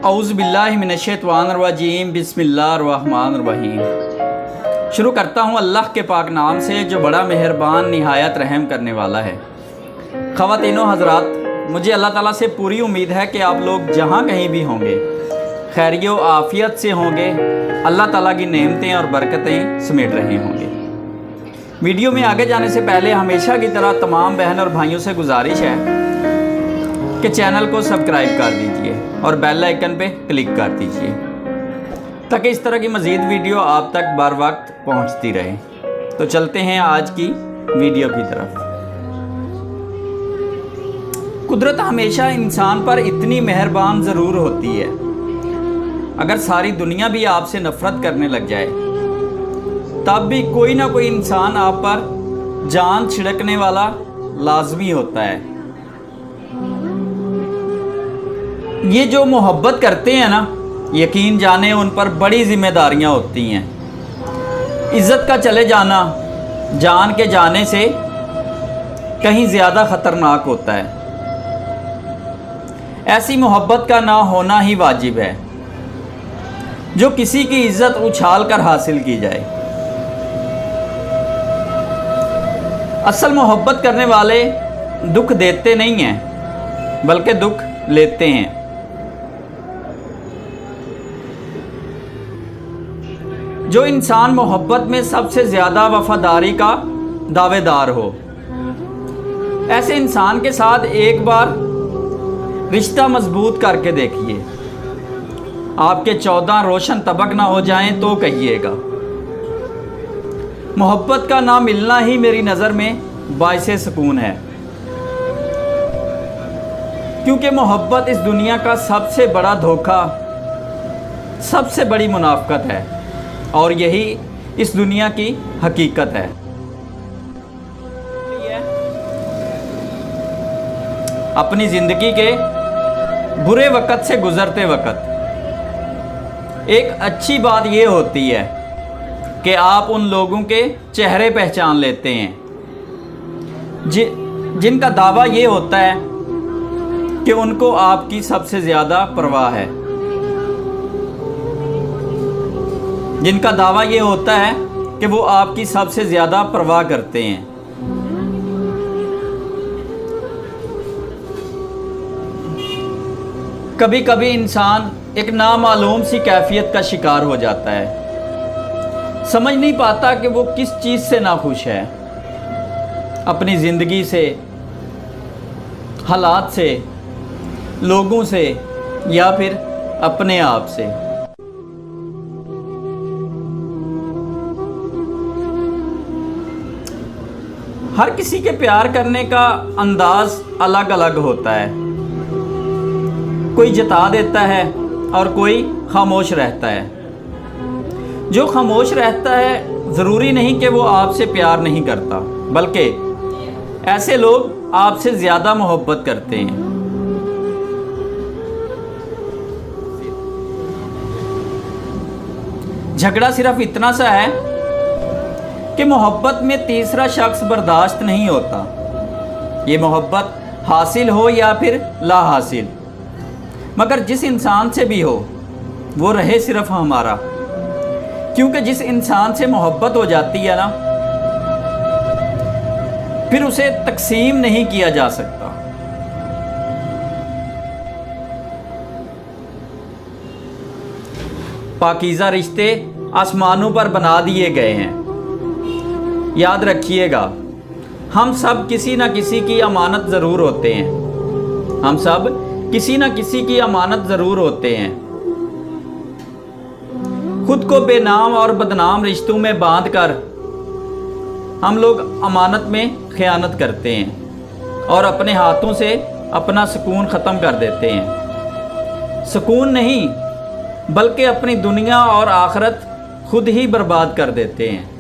औज़ु बिल्लाहि मिनश्शैतानिर्रजीम बिस्मिल्लाहिर्रहमानिर्रहीम। शुरू करता हूँ अल्लाह के पाक नाम से जो बड़ा मेहरबान निहायत रहम करने वाला है। ख़वातीनो हज़रात, मुझे अल्लाह ताला से पूरी उम्मीद है कि आप लोग जहाँ कहीं भी होंगे खैरियो आफ़ियत से होंगे, अल्लाह ताला की नेमतें और बरकतें समेट रहे होंगे। वीडियो में आगे जाने से पहले हमेशा की तरह तमाम बहन और भाइयों से गुजारिश है कि चैनल को सब्सक्राइब कर दीजिए और बेल आइकन पे क्लिक कर दीजिए ताकि इस तरह की मज़ीद वीडियो आप तक बर वक्त पहुंचती रहे। तो चलते हैं आज की वीडियो की तरफ। कुदरत हमेशा इंसान पर इतनी मेहरबान ज़रूर होती है, अगर सारी दुनिया भी आपसे नफ़रत करने लग जाए तब भी कोई ना कोई इंसान आप पर जान छिड़कने वाला लाजमी होता है। ये जो मोहब्बत करते हैं ना, यकीन जाने उन पर बड़ी जिम्मेदारियां होती हैं। इज़्ज़त का चले जाना जान के जाने से कहीं ज़्यादा ख़तरनाक होता है। ऐसी मोहब्बत का ना होना ही वाजिब है जो किसी की इज़्ज़त उछाल कर हासिल की जाए। असल मोहब्बत करने वाले दुख देते नहीं हैं बल्कि दुख लेते हैं। जो इंसान मोहब्बत में सबसे ज़्यादा वफादारी का दावेदार हो, ऐसे इंसान के साथ एक बार रिश्ता मजबूत करके देखिए। आपके 14 रोशन तबक ना हो जाएं तो कहिएगा। मोहब्बत का ना मिलना ही मेरी नज़र में बाइसे सुकून है, क्योंकि मोहब्बत इस दुनिया का सबसे बड़ा धोखा, सबसे बड़ी मुनाफ़कत है और यही इस दुनिया की हकीकत है। अपनी ज़िंदगी के बुरे वक़्त से गुज़रते वक़्त एक अच्छी बात ये होती है कि आप उन लोगों के चेहरे पहचान लेते हैं जिनका दावा ये होता है कि उनको आपकी सबसे ज़्यादा परवाह है, जिनका दावा ये होता है कि वो आपकी सबसे ज़्यादा परवाह करते हैं। कभी कभी इंसान एक नामालूम सी कैफियत का शिकार हो जाता है, समझ नहीं पाता कि वो किस चीज़ से नाखुश है, अपनी ज़िंदगी से, हालात से, लोगों से या फिर अपने आप से। हर किसी के प्यार करने का अंदाज अलग अलग होता है। कोई जता देता है और कोई खामोश रहता है। जो खामोश रहता है ज़रूरी नहीं कि वो आपसे प्यार नहीं करता, बल्कि ऐसे लोग आपसे ज़्यादा मोहब्बत करते हैं। झगड़ा सिर्फ इतना सा है कि मोहब्बत में तीसरा शख्स बर्दाश्त नहीं होता। ये मोहब्बत हासिल हो या फिर ला हासिल, मगर जिस इंसान से भी हो वो रहे सिर्फ हमारा, क्योंकि जिस इंसान से मोहब्बत हो जाती है ना, फिर उसे तकसीम नहीं किया जा सकता। पाकीज़ा रिश्ते आसमानों पर बना दिए गए हैं। याद रखिएगा, हम सब किसी न किसी की अमानत ज़रूर होते हैं। हम सब किसी न किसी की अमानत ज़रूर होते हैं। खुद को बेनाम और बदनाम रिश्तों में बांधकर हम लोग अमानत में ख़यानत करते हैं और अपने हाथों से अपना सुकून ख़त्म कर देते हैं। सुकून नहीं बल्कि अपनी दुनिया और आखिरत खुद ही बर्बाद कर देते हैं।